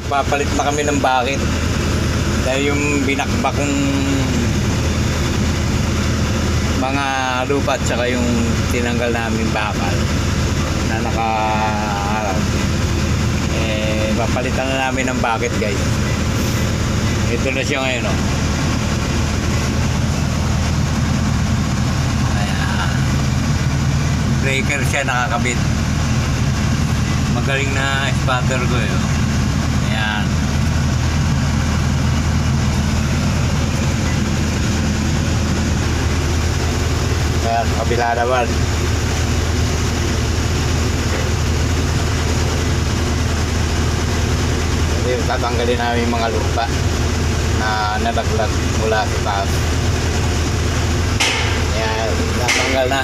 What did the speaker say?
Papalit na kami ng bakit. Dahil yung binakbak kong mga lupa at saka yung tinanggal namin bakal na papalitan na namin ng bakit, guys. Ito na siya ngayon, oh. Ayan. Breaker siya nakakabit. Magaling na spotter ko, eh, oh. Ayan. Kaya sa kabila naman. Kasi tatanggalin namin yung mga lupa na nalaglag mula sa taas. Ayan, tatanggal na.